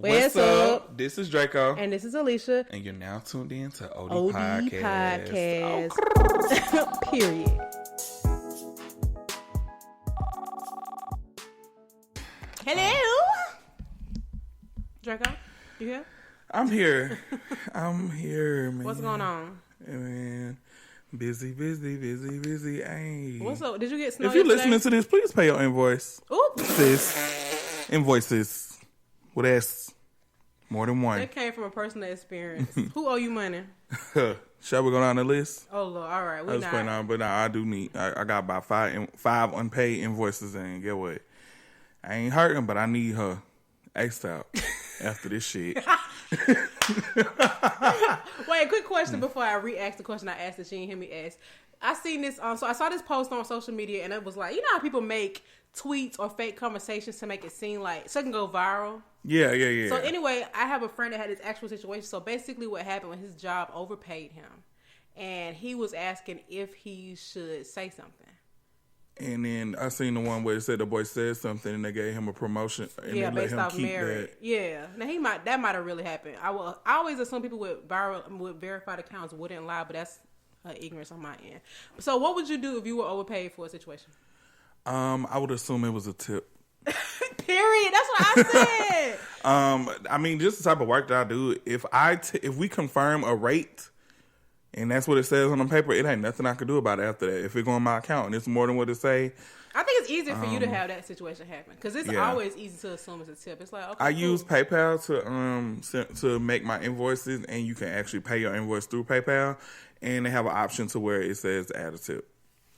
What's up? This is Draco. And this is Alicia. And you're now tuned in to OD Podcast. Oh. Period. Hello? Draco, you here? I'm here. Man. What's going on? Man, busy. Ay. What's up? Did you get snow If you're yesterday? listening to this, please pay your invoice. Oops. Sis. Invoices. With S. More than one. That came from a personal experience. Who owe you money? Shall we go down the list? Oh, Lord. All right. I was playing on, but I do need. I got about five unpaid invoices, and get what? I ain't hurting, but I need her ASAP after this shit. Wait, quick question before I re-ask the question I asked that she didn't hear me ask. I seen this. So I saw this post on social media, and it was like, you know how people make tweets or fake conversations to make it seem like so it can go viral. Yeah. So anyway, I have a friend that had this actual situation. So basically, what happened was his job overpaid him, and he was asking if he should say something. And then I seen the one where it said the boy said something and they gave him a promotion. And Yeah, they let based him off keep merit. that. Yeah, now that might have really happened. I always assume people with verified accounts wouldn't lie, but that's ignorance on my end. So what would you do if you were overpaid for a situation? I would assume it was a tip. Period. That's what I said. I mean, just the type of work that I do. If we confirm a rate, and that's what it says on the paper, it ain't nothing I could do about it after that. If it go on my account and it's more than what it say. I think it's easier for you to have that situation happen because it's always easy to assume it's a tip. It's like, okay, I cool. use PayPal to make my invoices, and you can actually pay your invoice through PayPal, and they have an option to where it says add a tip.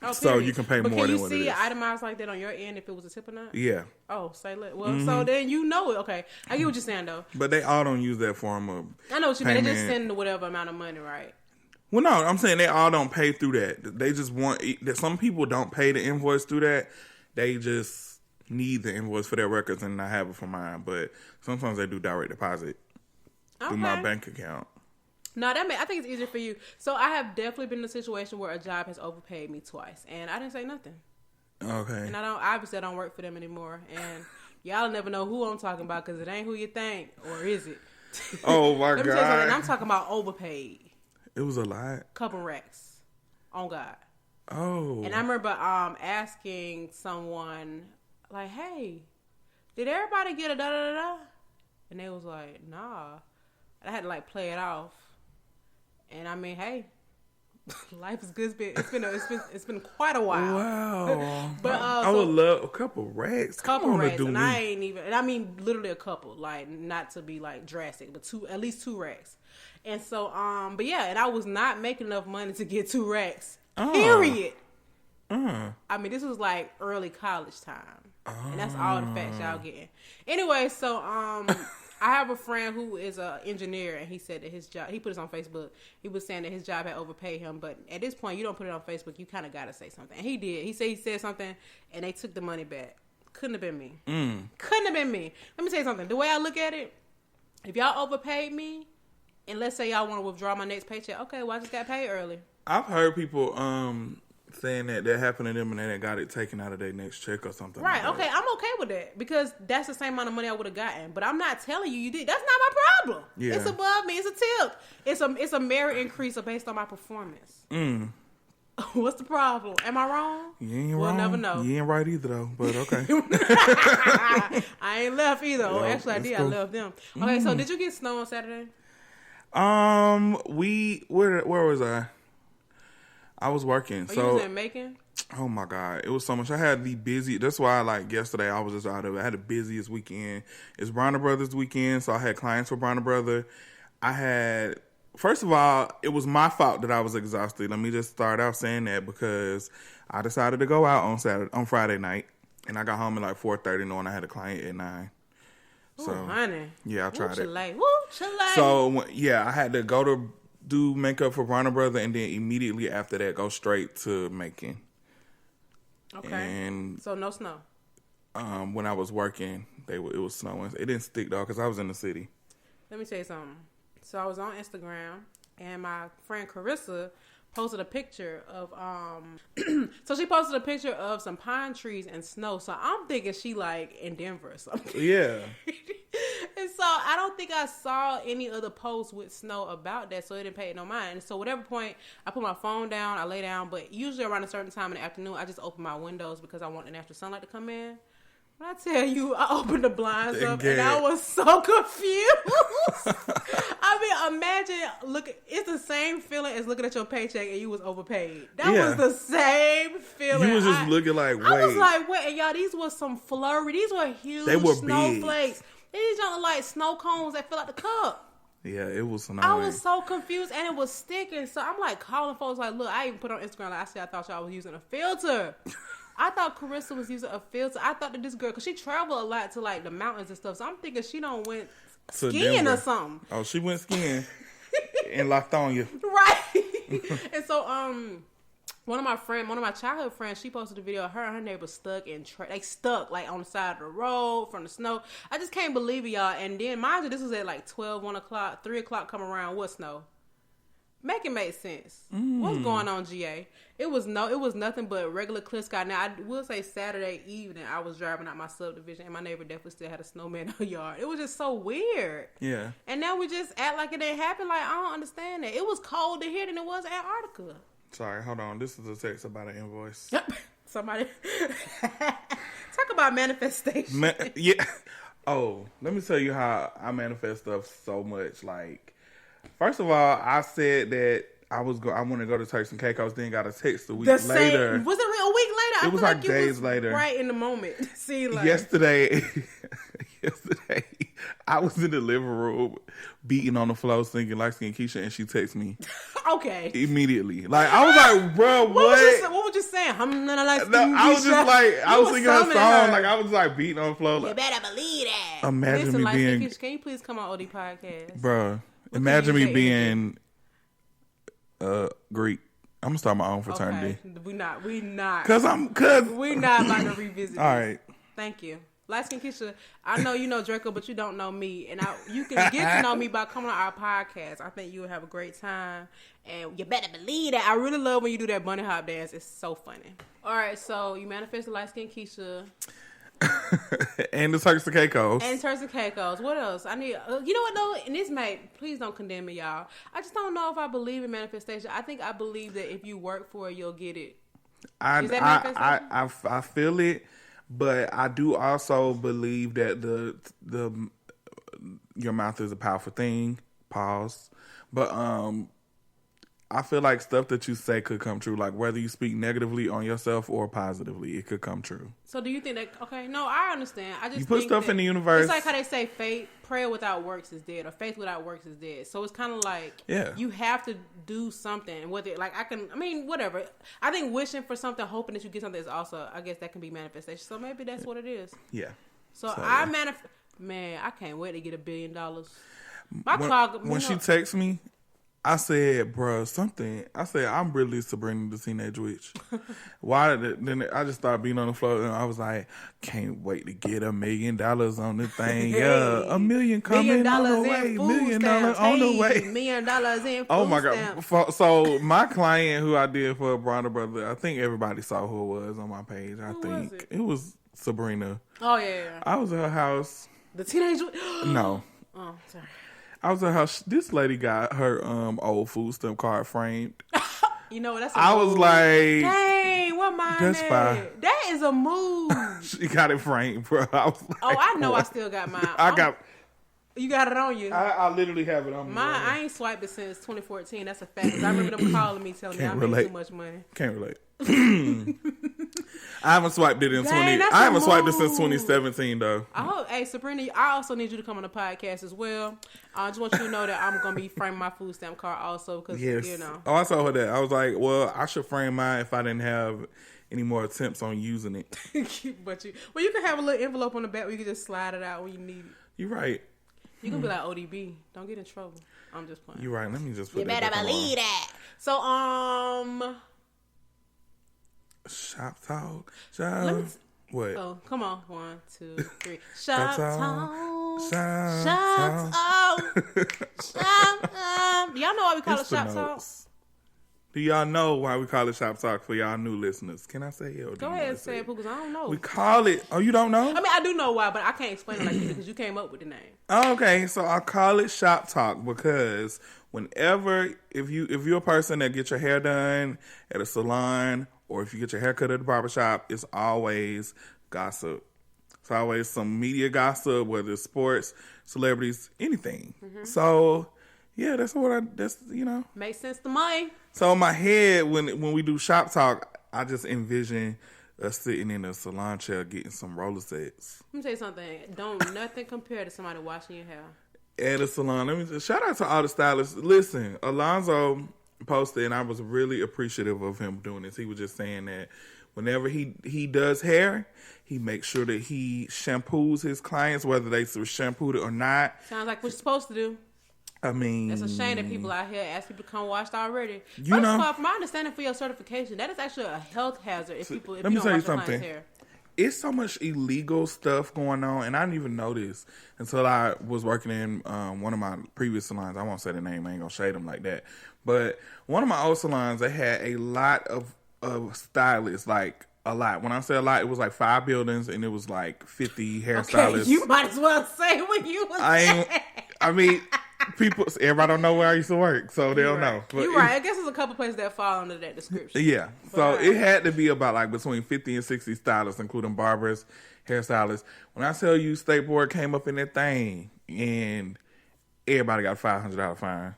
Oh, so you can pay more than what it is. Can you see it itemized like that on your end if it was a tip or not? Yeah. Oh, say let. Well, so then you know it. Okay, I get what you're saying though. But they all don't use that form of I know what you mean. They just payment. send whatever amount of money, right? Well, no, I'm saying they all don't pay through that. They just want that. Some people don't pay the invoice through that. They just need the invoice for their records and not have it for mine. But sometimes they do direct deposit through my bank account. No, I think it's easier for you. So I have definitely been in a situation where a job has overpaid me twice, and I didn't say nothing. Okay. And I don't work for them anymore, and y'all never know who I'm talking about because it ain't who you think, or is it? Oh my Let me tell you something. God! I'm talking about overpaid. It was a lot. Couple racks. On God. Oh. And I remember asking someone, like, hey, did everybody get a da-da-da-da? And they was like, nah. I had to, like, play it off. And I mean, hey, life is good. It's been quite a while. Wow. But I would love a couple racks. Couple racks, and I ain't even. And I mean, literally a couple. Like, not to be like drastic, but at least 2 racks. And so, but yeah, and I was not making enough money to get 2 racks. Period. I mean, this was like early college time, and that's all the facts y'all getting. Anyway, so I have a friend who is an engineer, and he said that his job. He put this on Facebook. He was saying that his job had overpaid him, but at this point, you don't put it on Facebook. You kind of got to say something, and he did. He said something, and they took the money back. Couldn't have been me. Couldn't have been me. Let me tell you something. The way I look at it, if y'all overpaid me, and let's say y'all want to withdraw my next paycheck, okay, well I just got paid early. I've heard people saying that happened to them and they got it taken out of their next check or something. Right, like okay, that. I'm okay with that because that's the same amount of money I would have gotten. But I'm not telling you did. That's not my problem. Yeah. It's above me. It's a tip. It's a merit increase based on my performance. What's the problem? Am I wrong? You ain't we'll wrong. Never know. You ain't right either though, but okay. I ain't left either. Yo, actually I did. Cool. I left them. Okay, so did you get snow on Saturday? Where was I? I was working. You was in Macon? Oh my God. It was so much. I had the busy. That's why like yesterday I was just out of it. I had the busiest weekend. It's Bronner Brothers weekend. So I had clients for Bronner Brother. First of all, it was my fault that I was exhausted. Let me just start out saying that because I decided to go out on Friday night and I got home at like 4:30 knowing I had a client at 9. So, honey. Yeah, I tried it. Woo, Chile. So, yeah, I had to go to do makeup for Bronner Brother and then immediately after that go straight to Macon. Okay. And so no snow. When I was working, it was snowing. It didn't stick though because I was in the city. Let me tell you something. So I was on Instagram and my friend Carissa posted a picture of so she posted a picture of some pine trees and snow. So I'm thinking she like in Denver or something. Yeah. And so I don't think I saw any other posts with Snow about that, so it didn't pay no mind. So whatever point, I put my phone down, I lay down, but usually around a certain time in the afternoon, I just open my windows because I want the natural sunlight to come in. When I tell you, I opened the blinds up and I was so confused. I mean, imagine, it's the same feeling as looking at your paycheck and you was overpaid. That was the same feeling. You was just looking like, wait. I was like, wait, and y'all, these were some flurry. These were huge snowflakes. These don't like snow cones that fill out the cup. Yeah, it was annoying. I was so confused and it was sticking. So I'm like calling folks like, look, I even put on Instagram, like I said, I thought y'all was using a filter. I thought Carissa was using a filter. I thought that this girl, because she traveled a lot to like the mountains and stuff. So I'm thinking she don't went skiing or something. Oh, she went skiing in Lithonia. Right. And so one of my childhood friends, she posted a video of her and her neighbor stuck in they stuck like on the side of the road from the snow. I just can't believe it, y'all. And then mind you, this was at like 12, 1 o'clock, 3 o'clock come around. What snow? Make it make sense. What's going on, GA? It was nothing but regular clear sky. Now I will say Saturday evening I was driving out my subdivision and my neighbor definitely still had a snowman in her yard. It was just so weird. Yeah. And now we just act like it didn't happen. Like I don't understand that. It was colder here than it was in Antarctica. Sorry, hold on. This is a text about an invoice. Somebody talk about manifestation. Yeah. Oh, let me tell you how I manifest stuff so much. Like, first of all, I said that I want to go to Turks and Caicos. Then got a text a week later. Was it a week later? It was like days later. Right in the moment. See, like yesterday, I was in the living room beating on the floor singing Light Skin Keisha, and she texted me. Okay. Immediately. Like, I was like, bro, what? What was you saying? I was just like, I was singing her song. Like, I was like beating on the floor. You better believe that. Imagine me being. Keisha, can you please come on OD Podcast? Bro, imagine me being Greek. I'm gonna start my own fraternity. Okay. We not. Cause we not about to revisit. All right. Thank you. Light Skin Keisha, I know you know Draco, but you don't know me. And you can get to know me by coming on our podcast. I think you'll have a great time. And you better believe that. I really love when you do that bunny hop dance. It's so funny. All right, so you manifested Light Skin Keisha. And the Turks and Caicos. What else? I need, you know what though? And this please don't condemn me, y'all. I just don't know if I believe in manifestation. I think I believe that if you work for it, you'll get it. Is that manifestation? I feel it. But I do also believe that the your mouth is a powerful thing. Pause. But I feel like stuff that you say could come true. Like whether you speak negatively on yourself or positively, it could come true. So do you think that? Okay, no, I understand. I just you put stuff in the universe. It's like how they say prayer without works is dead, or faith without works is dead. So it's kind of like you have to do something. Whether whatever. I think wishing for something, hoping that you get something is also, I guess that can be manifestation. So maybe that's what it is. Yeah. So man, I can't wait to get $1 billion. When she texts me, I said, bro, something. I said, I'm really Sabrina the Teenage Witch. Why? Then I just started being on the floor, and I was like, can't wait to get $1 million on the thing. Yeah, $1 million coming on the way. $1 million on the way. $1 million in food Oh my stamps. God! So my client, who I did for Brother, I think everybody saw who it was on my page. Was it was Sabrina. Oh yeah. I was at her house. The Teenage Witch. No. Oh, sorry. I was at her. This lady got her old food stamp card framed. You know what? That's I was like, dang, what mine? That's fine. That is a move. She got it framed, bro. I was like, I know. I still got mine. You got it on you. I literally have it on me. Mine, I ain't swiped it since 2014. That's a fact. I remember them calling me, telling me I made too much money. Can't relate. I haven't swiped it in I haven't swiped it since 2017 though. Hey Sabrina, I also need you to come on the podcast as well. I just want you to know that I'm gonna be framing my food stamp card also because you know. Oh, I told her that. I was like, well, I should frame mine if I didn't have any more attempts on using it. But you can have a little envelope on the back where you can just slide it out when you need it. You're right. You can be like ODB. Don't get in trouble. I'm just playing. You're right. Let me just put you that better believe that. So Shop talk. What? Oh, come on. 1, 2, 3. Shop talk. Shop talk. Y'all know why we call it shop talk? Do y'all know why we call it Shop Talk for y'all new listeners? Can I say it? Or Go ahead and say it, because I don't know. We call it... Oh, you don't know? I mean, I do know why, but I can't explain it like you because you came up with the name. Okay, so I call it Shop Talk because whenever... If you're a person that gets your hair done at a salon or if you get your hair cut at the barbershop, it's always gossip. It's always some media gossip, whether it's sports, celebrities, anything. Mm-hmm. So... Yeah, that's Makes sense to me. So in my head, when we do Shop Talk, I just envision us sitting in a salon chair getting some roller sets. Let me tell you something. Don't nothing compare to somebody washing your hair. At a salon. Let me just shout out to all the stylists. Listen, Alonzo posted, and I was really appreciative of him doing this. He was just saying that whenever he does hair, he makes sure that he shampoos his clients, whether they shampooed it or not. Sounds like what you're supposed to do. I mean... It's a shame that people out here ask people to come washed already. First of all, from my understanding for your certification, that is actually a health hazard if you don't wash your client's hair. It's so much illegal stuff going on, and I didn't even know this until I was working in one of my previous salons. I won't say the name. I ain't going to shade them like that. But one of my old salons, they had a lot of stylists, like a lot. When I say a lot, it was like 5 buildings, and it was like 50 hairstylists. Okay, you might as well say what you was saying. I mean... Everybody don't know where I used to work, so they'll know. But you're right. I guess there's a couple places that fall under that description. Yeah. So it had to be about like between 50 and 60 stylists, including barbers, hairstylists. When I tell you State Board came up in that thing and everybody got a $500 fine.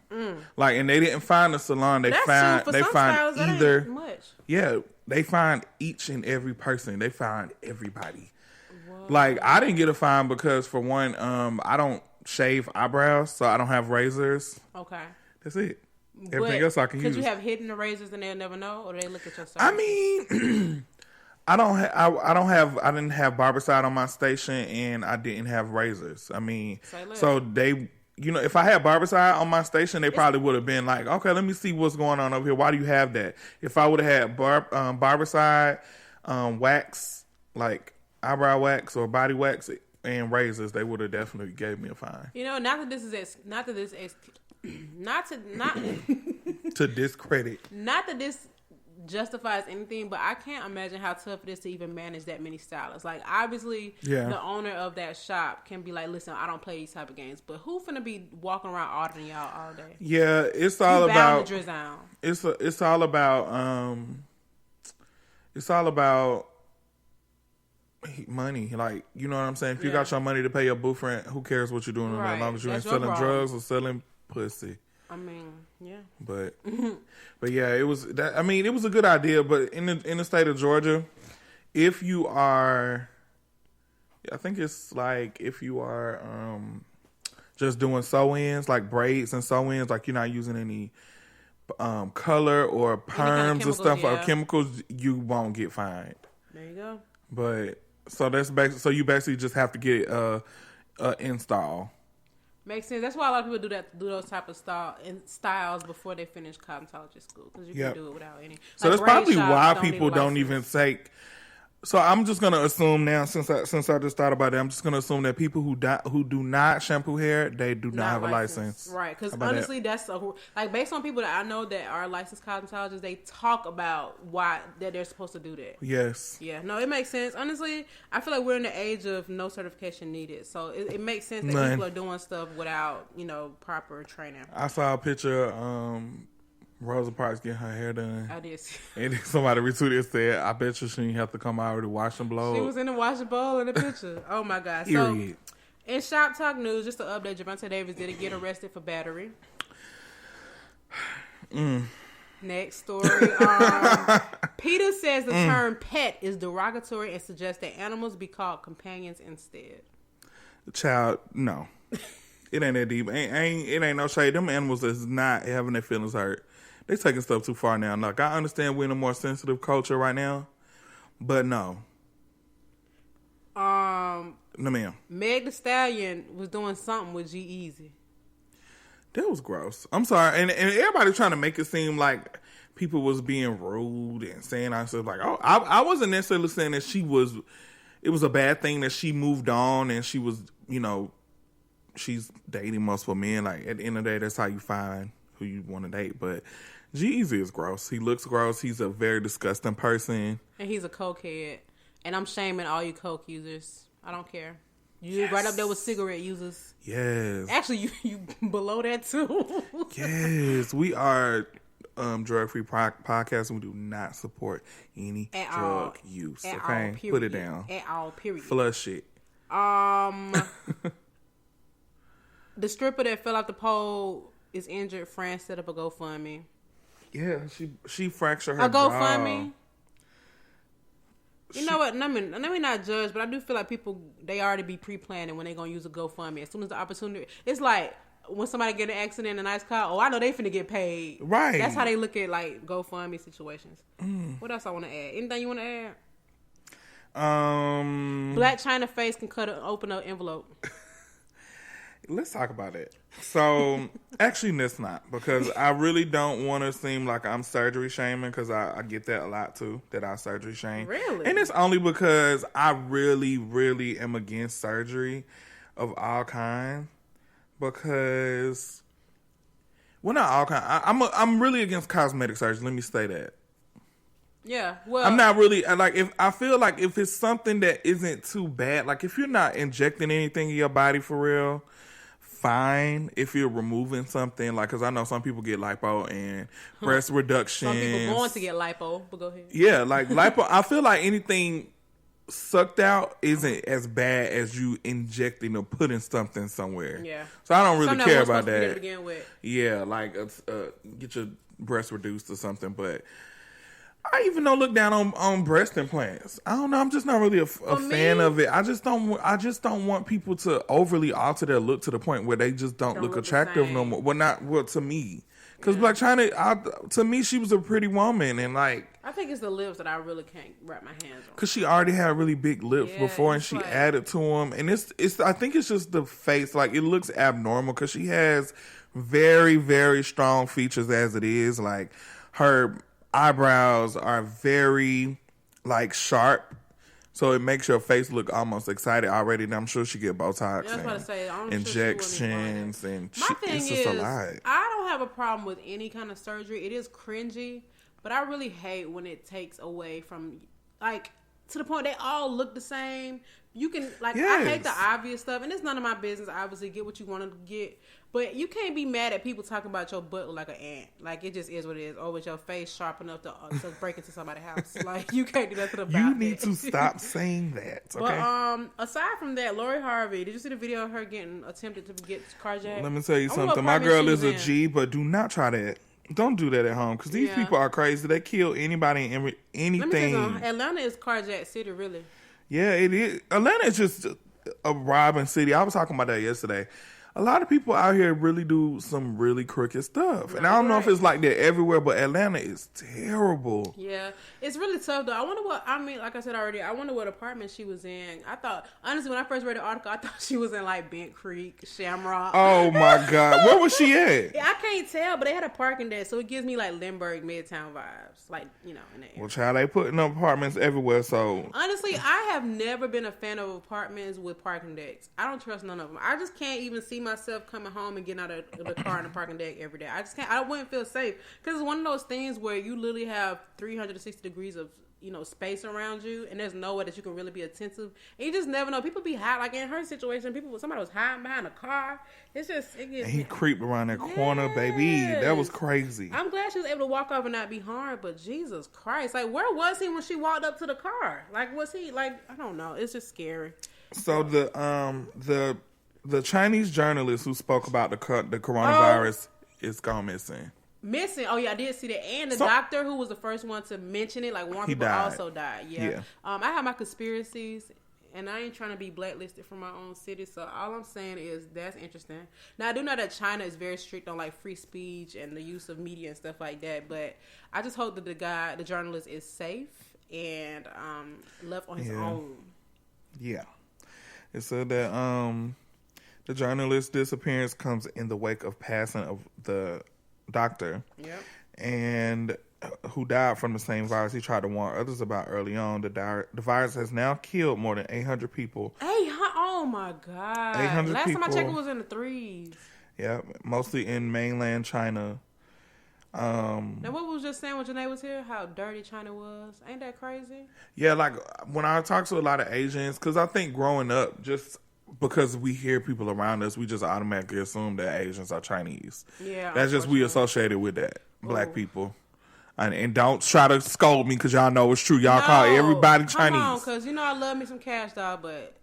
Like, and they didn't find the salon. They found either. Much. Yeah. They find each and every person. They find everybody. Whoa. Like, I didn't get a fine because for one, I don't shave eyebrows, so I don't have razors. Okay. That's it. Everything else I can use. Could you have hidden the razors and they'll never know, or they look at your service? I mean, I didn't have Barbicide on my station, and I didn't have razors. I mean, so they, if I had Barbicide on my station, they probably would have been like, okay, let me see what's going on over here. Why do you have that? If I would have had Barbicide, wax, like eyebrow wax or body wax, and razors, they would have definitely gave me a fine. To discredit. Not that this justifies anything, but I can't imagine how tough it is to even manage that many stylists. Like, obviously, the owner of that shop can be like, listen, I don't play these type of games, but who finna be walking around auditing y'all all day? Yeah, it's all about... It's all about money. Like, you know what I'm saying? If you got your money to pay your boyfriend, who cares what you're doing as long as you ain't selling drugs or selling pussy. I mean, yeah. But yeah, it was that. I mean, it was a good idea, but in the state of Georgia, if you are, I think it's like if you are just doing sew-ins, like braids and sew-ins, like you're not using any color or perms or stuff or chemicals, you won't get fined. There you go. But so that's so you basically just have to get a install. Makes sense. That's why a lot of people do those type of styles before they finish cosmetology school, because you can do it without any. So that's probably why people don't even take. So I'm just gonna assume now, since I just thought about it, I'm just gonna assume that people who do not shampoo hair, they do not have a license. Right? Because honestly, that's based on people that I know that are licensed cosmetologists, they talk about why that they're supposed to do that. Yes. Yeah. No, it makes sense. Honestly, I feel like we're in the age of no certification needed, so it makes sense that people are doing stuff without proper training. I saw a picture. Rosa Parks getting her hair done. I did see. And somebody retweeted and said, I bet you she didn't have to come out with a wash and blow. She was in the wash and bowl in the picture. Oh, my God. So, in Shop Talk news, just to update, Javante Davis did get arrested for battery. Next story. PETA says the term pet is derogatory and suggests that animals be called companions instead. Child, no. It ain't that deep. It ain't no shade. Them animals is not having their feelings hurt. They taking stuff too far now. Like, I understand we're in a more sensitive culture right now, but no. No, ma'am. Meg the Stallion was doing something with Eazy. That was gross. I'm sorry. And everybody trying to make it seem like people was being rude and saying stuff like, oh, I wasn't necessarily saying that it was a bad thing that she moved on and she was, she's dating multiple men. Like, at the end of the day, that's how you find who you want to date. But G-Eazy is gross. He looks gross. He's a very disgusting person. And he's a cokehead. And I'm shaming all you coke users. I don't care. You right up there with cigarette users. Yes. Actually, you below that too. Yes. We are drug-free podcast, and we do not support any drug use. At okay? all, put it down. At all, period. Flush it. The stripper that fell off the pole is injured. France set up a GoFundMe. Yeah, she fractured her jaw. A jaw. GoFundMe? You know what? Let me not judge, but I do feel like people, they already be pre-planning when they going to use a GoFundMe. As soon as the opportunity... It's like when somebody get an accident in a nice car, I know they finna get paid. Right. That's how they look at, like, GoFundMe situations. What else I want to add? Anything you want to add? Black Chyna face can open an envelope. Let's talk about it. So, actually, let's not. Because I really don't want to seem like I'm surgery shaming. Because I get that a lot, too. That I surgery shame. Really? And it's only because I really, really am against surgery of all kinds. Because... well, not all kinds. I'm really against cosmetic surgery. Let me say that. Yeah, well... I'm not really... like, if I feel like if it's something that isn't too bad... like, if you're not injecting anything in your body for real... fine if you're removing something, like, because I know some people get lipo and breast reduction. Some people going to get lipo, but go ahead. Yeah, like lipo. I feel like anything sucked out isn't as bad as you injecting or putting something somewhere. Yeah. So I don't really care about that. To begin with. Yeah, like get your breast reduced or something, but. I even don't look down on breast implants. I don't know. I'm just not really a fan of it. I just don't want people to overly alter their look to the point where they just don't look attractive no more. Well, to me, because Black Chyna, to me, she was a pretty woman, and like I think it's the lips that I really can't wrap my hands on. Because she already had really big lips before, and she added to them, and it's. I think it's just the face. Like, it looks abnormal because she has very, very strong features as it is. Like, her eyebrows are very, like, sharp, so it makes your face look almost excited already. And I'm sure she get Botox and injections, and it's just a lot. I don't have a problem with any kind of surgery. It is cringy, but I really hate when it takes away from, like, to the point they all look the same. You can, like, I hate the obvious stuff, and it's none of my business. Obviously, get what you want to get, but you can't be mad at people talking about your butt look like an ant. Like, it just is what it is. Or with your face sharp enough to break into somebody's house. Like, you can't do nothing about it. You need to stop saying that. Okay. But aside from that, Lori Harvey, did you see the video of her attempted to get carjacked? Let me tell you something. My girl is a G, but do not try that. Don't do that at home, because these people are crazy. They kill anybody and anything. Let me tell you something. Atlanta is carjacked city, really. Yeah, it is. Atlanta is just a robbing city. I was talking about that yesterday. A lot of people out here really do some really crooked stuff. And I don't know if it's like that everywhere, but Atlanta is terrible. Yeah. It's really tough, though. Like I said already, I wonder what apartment she was in. I thought, honestly, when I first read the article, I thought she was in, like, Bent Creek, Shamrock. Oh, my God. Where was she at? I can't tell, but they had a parking there, so it gives me, like, Lindbergh, Midtown vibes. Like, in that area. Well, child, they putting up apartments everywhere, so. Honestly, I have never been a fan of apartments with parking decks. I don't trust none of them. I just can't even see myself coming home and getting out of the car in the parking deck every day. I just can't. I wouldn't feel safe, because it's one of those things where you literally have 360 degrees of space around you, and there's no way that you can really be attentive, and you just never know. People be hiding, like in her situation, somebody was hiding behind a car. It gets and he creeped around that corner, baby. That was crazy. I'm glad she was able to walk off and not be harmed, but Jesus Christ, like, where was he when she walked up to the car? Like, was he, like, I don't know. It's just scary. So the Chinese journalist who spoke about the coronavirus is gone missing. Oh yeah, I did see that. And the doctor who was the first one to mention it, like, warn people, also died. Yeah. I have my conspiracies, and I ain't trying to be blacklisted from my own city, so all I'm saying is that's interesting. Now, I do know that China is very strict on, like, free speech and the use of media and stuff like that, but I just hope that the journalist is safe and left on his own. Yeah. It said that the journalist's disappearance comes in the wake of passing of the doctor, and who died from the same virus he tried to warn others about early on. The virus has now killed more than 800 people. Oh my God! 800 Last people. time I checked, it was in the 3s. Yeah, mostly in mainland China. Now, what we was just saying when Janae was here, how dirty Chyna was. Ain't that crazy? Yeah, like when I talk to a lot of Asians, because I think growing up, just because we hear people around us, we just automatically assume that Asians are Chinese. Yeah. That's just we associated with that. Black people. And don't try to scold me because y'all know it's true. Y'all call everybody Chinese. Come on, because you know I love me some Cash Doll, but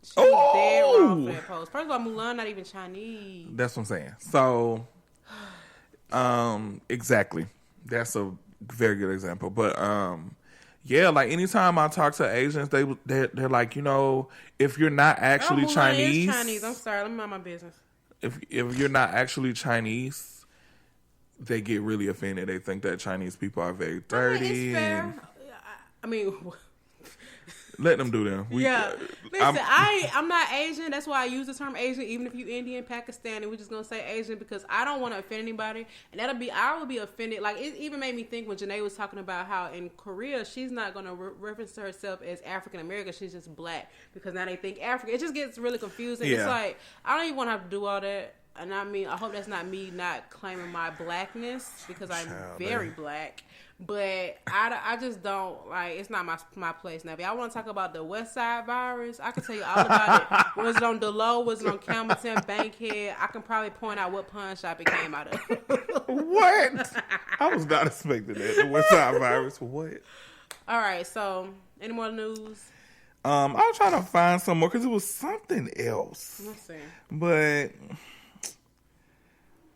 she was dead wrong for that post. First of all, Mulan not even Chinese. That's what I'm saying. So, exactly. That's a very good example. But, yeah, like anytime I talk to Asians, they're like, you know, if you're not actually Mulan Chinese. Is Chinese. I'm sorry. Let me mind my business. If you're not actually Chinese, they get really offended. They think that Chinese people are very dirty. I mean, it's fair. I mean, let them do them. Listen, I'm not Asian. That's why I use the term Asian, even if you Indian, Pakistani. We're just gonna say Asian because I don't want to offend anybody, and I would be offended. Like it even made me think when Janae was talking about how in Korea she's not gonna reference to herself as African American. She's just black because now they think African. It just gets really confusing. Yeah. It's like I don't even want to have to do all that. And I mean, I hope that's not me not claiming my blackness because I'm very black. But I just don't, like, it's not my place now. If y'all want to talk about the West Side virus, I can tell you all about it. Was it on Delowe? Was it on Campbellton, Bankhead? I can probably point out what pawn shop it came out of. What? I was not expecting that. The West Side virus. What? All right, so any more news? I was trying to find some more because it was something else. Let's see. But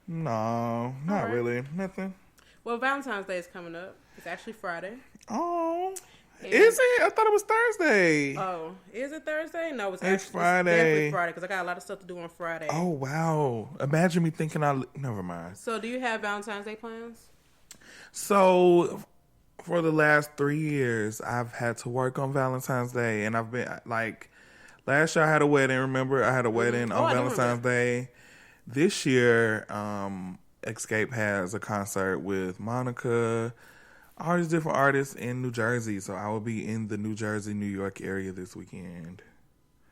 no, not really. Nothing. Well, Valentine's Day is coming up. It's actually Friday. Oh, is it? I thought it was Thursday. Oh, is it Thursday? No, it's Friday. It's definitely Friday because I got a lot of stuff to do on Friday. Oh, wow. Imagine me thinking never mind. So do you have Valentine's Day plans? So for the last 3 years, I've had to work on Valentine's Day. And I've been, like, last year I had a wedding. Remember? I had a wedding on Valentine's Day. This year, Escape has a concert with Monica, all these different artists in New Jersey. So I will be in the New Jersey, New York area this weekend.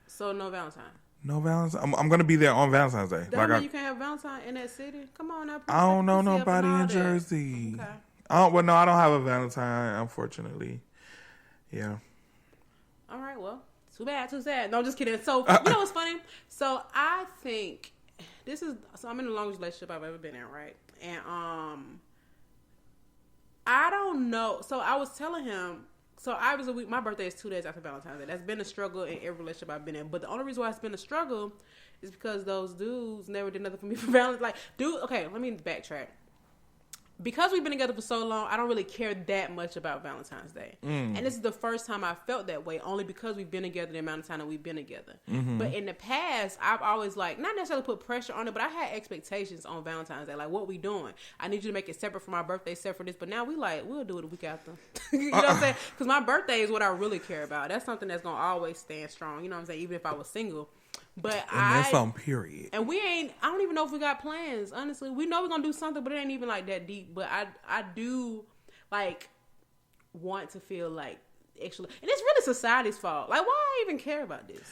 So no Valentine? No Valentine? I'm going to be there on Valentine's Day. That mean you can't have Valentine in that city? Come on now. I don't know nobody in Jersey. Okay. Well, no, I don't have a Valentine, unfortunately. Yeah. All right, well, too bad, too sad. No, I'm just kidding. So, you know what's funny? So I think... I'm in the longest relationship I've ever been in, right? And I don't know. So I was telling him, so obviously my birthday is 2 days after Valentine's Day. That's been a struggle in every relationship I've been in. But the only reason why it's been a struggle is because those dudes never did nothing for me for Valentine's. Like, okay, let me backtrack. Because we've been together for so long, I don't really care that much about Valentine's Day. And this is the first time I felt that way, only because we've been together the amount of time that we've been together. Mm-hmm. But in the past, I've always, like, not necessarily put pressure on it, but I had expectations on Valentine's Day. Like, what we doing? I need you to make it separate for my birthday, separate for this. But now we'll do it a week after. You know what I'm saying? Because my birthday is what I really care about. That's something that's going to always stand strong. You know what I'm saying? Even if I was single. But that's on period. And I don't even know if we got plans, honestly. We know we're going to do something, but it ain't even like that deep. But I do like want to feel like actually, and it's really society's fault. Like, why I even care about this?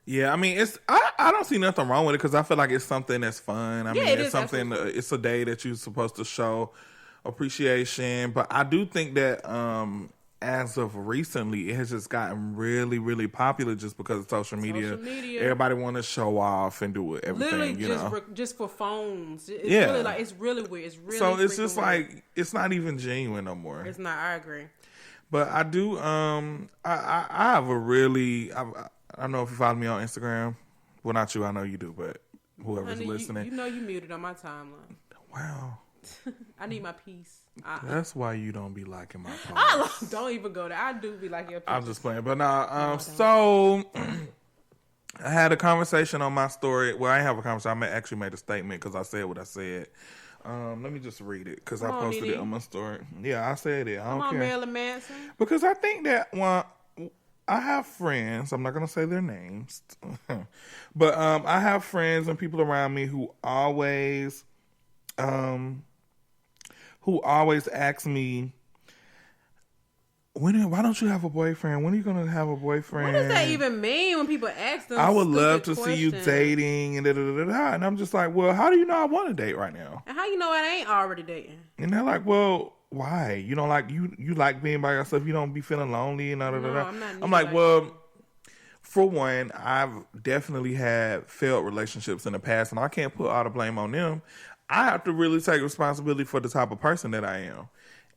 Yeah, I mean, I don't see nothing wrong with it because I feel like it's something that's fun. I mean, it's something, it's a day that you're supposed to show appreciation. But I do think that, as of recently, it has just gotten really, really popular just because of social media. Everybody want to show off and do everything. Literally, just for phones. It's really like it's really weird. It's really so it's just weird. Like it's not even genuine no more. It's not. I agree. But I do. I have a really. I don't know if you follow me on Instagram. Well, not you. I know you do, but whoever's listening, you know you muted on my timeline. Wow. I need my peace. That's why you don't be liking my posts. Don't even go there. I do be liking your pictures. I'm just playing. But nah, so I had a conversation on my story. Well, I didn't have a conversation. I actually made a statement because I said what I said. Let me just read it because I posted it on my story. Yeah, I said it. I don't care. Marilyn Manson. Because I think that I have friends. I'm not going to say their names. But I have friends and people around me who always ask me, why don't you have a boyfriend? When are you going to have a boyfriend? What does that even mean when people ask them? I would love to see you dating and da-da-da-da-da. And I'm just like, well, how do you know I want to date right now? And how you know I ain't already dating? And they're like, well, why? You don't like, you like being by yourself. You don't be feeling lonely and da-da-da-da. No, I'm not. I'm like, well, for one, I've definitely had failed relationships in the past, and I can't put all the blame on them. I have to really take responsibility for the type of person that I am.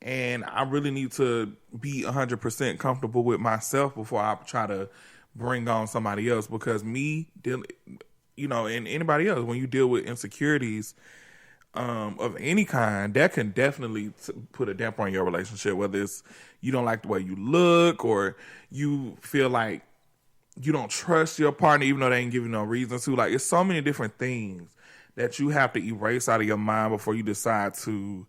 And I really need to be 100% comfortable with myself before I try to bring on somebody else. Because me, you know, and anybody else, when you deal with insecurities of any kind, that can definitely put a damper on your relationship. Whether it's you don't like the way you look, or you feel like you don't trust your partner, even though they ain't giving no reason to. Like, it's so many different things that you have to erase out of your mind before you decide to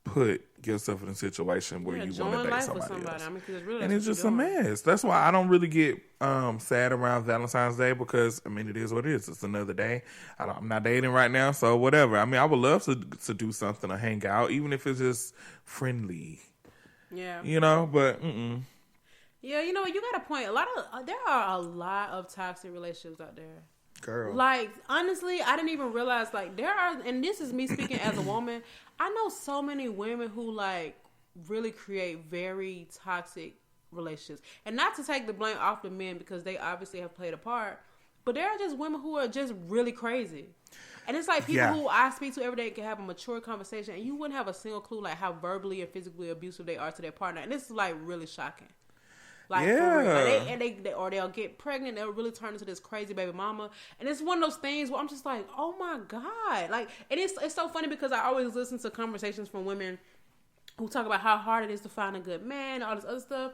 put yourself in a situation where you want to date somebody else. I mean, it's just a mess. That's why I don't really get sad around Valentine's Day, because I mean, it is what it is. It's another day. I'm not dating right now, so whatever. I mean, I would love to do something, or hang out, even if it's just friendly. Yeah, you know, but yeah, you know, you got a point. There are a lot of toxic relationships out there. Girl. Like, honestly, I didn't even realize, like, there are, and this is me speaking as a woman, I know so many women who, like, really create very toxic relationships. And not to take the blame off the men, because they obviously have played a part, but there are just women who are just really crazy. And it's like people who I speak to every day can have a mature conversation, and you wouldn't have a single clue, like, how verbally and physically abusive they are to their partner. And this is, like, really shocking. Like, for real. They or they'll get pregnant, they'll really turn into this crazy baby mama. And it's one of those things where I'm just like, oh my God. Like, and it's so funny, because I always listen to conversations from women who talk about how hard it is to find a good man, all this other stuff.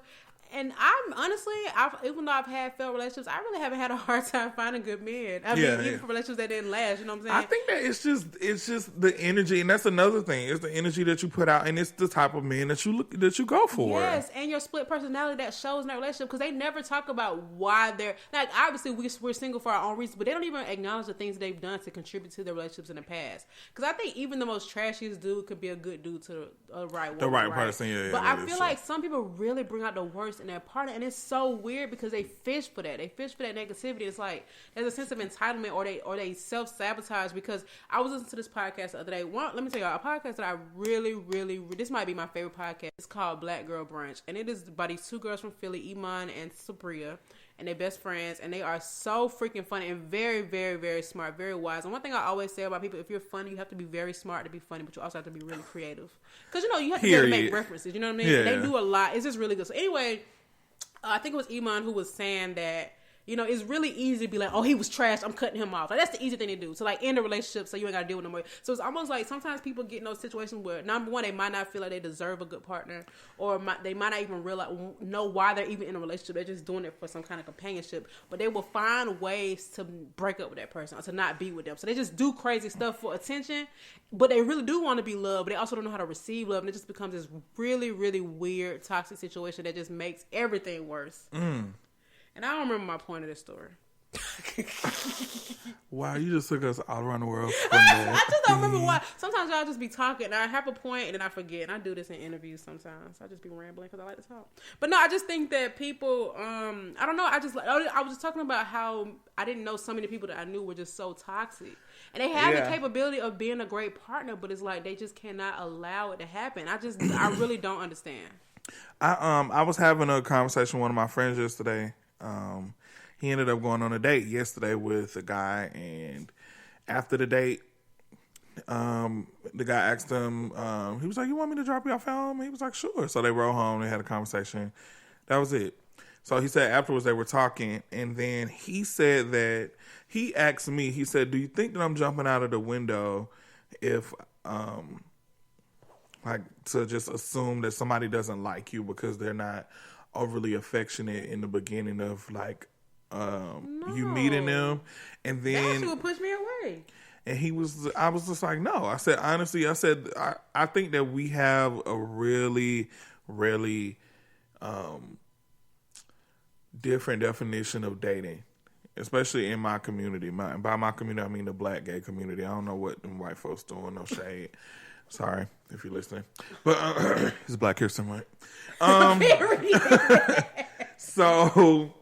And I'm honestly, even though I've had failed relationships, I really haven't had a hard time finding good men. I mean, even for relationships that didn't last, you know what I'm saying? I think that it's just the energy, and that's another thing. It's the energy that you put out, and it's the type of men that you go for. Yes, and your split personality that shows in that relationship, because they never talk about why they're, like, obviously we're single for our own reasons, but they don't even acknowledge the things that they've done to contribute to their relationships in the past. Because I think even the most trashiest dude could be a good dude to a right woman, the right person. Yeah, but I feel like some people really bring out the worst in their partner, and it's so weird because they fish for that. They fish for that negativity. It's like there's a sense of entitlement, or they self-sabotage. Because I was listening to this podcast the other day. Let me tell y'all, a podcast that I really, really, this might be my favorite podcast. It's called Black Girl Brunch, and it is by these two girls from Philly, Iman and Sabria, and they're best friends, and they are so freaking funny and very, very, very smart, very wise. And one thing I always say about people, if you're funny, you have to be very smart to be funny, but you also have to be really creative. Because, you know, you have to be able to make references, you know what I mean? Yeah. And they do a lot. It's just really good. So anyway, I think it was Iman who was saying that, you know, it's really easy to be like, oh, he was trash, I'm cutting him off. Like, that's the easy thing to do. So, like, end a relationship so you ain't got to deal with no more. So, it's almost like sometimes people get in those situations where, number one, they might not feel like they deserve a good partner, or they might not even know why they're even in a relationship. They're just doing it for some kind of companionship. But they will find ways to break up with that person or to not be with them. So, they just do crazy stuff for attention, but they really do want to be loved, but they also don't know how to receive love. And it just becomes this really, really weird, toxic situation that just makes everything worse. And I don't remember my point of this story. Wow, you just took us all around the world. I just don't remember why. Sometimes y'all just be talking, and I have a point, and then I forget. And I do this in interviews sometimes. I just be rambling because I like to talk. But no, I just think that people, I don't know. I was just talking about how I didn't know so many people that I knew were just so toxic. And they have the capability of being a great partner, but it's like they just cannot allow it to happen. I really don't understand. I was having a conversation with one of my friends yesterday. He ended up going on a date yesterday with a guy, and after the date, the guy asked him, he was like, you want me to drop you off home? He was like, sure. So they rode home, they had a conversation. That was it. So he said afterwards they were talking, and then he said that, he asked me, he said, do you think that I'm jumping out of the window if, like, to just assume that somebody doesn't like you because they're not overly affectionate in the beginning of, like, you meeting them, and then that actually would push me away. And I was just like, no. I said, honestly, I think that we have a really, really different definition of dating, especially in my community. By my community, I mean the black gay community. I don't know what them white folks doing, no shade. Sorry if you're listening, but it's Black History Month. So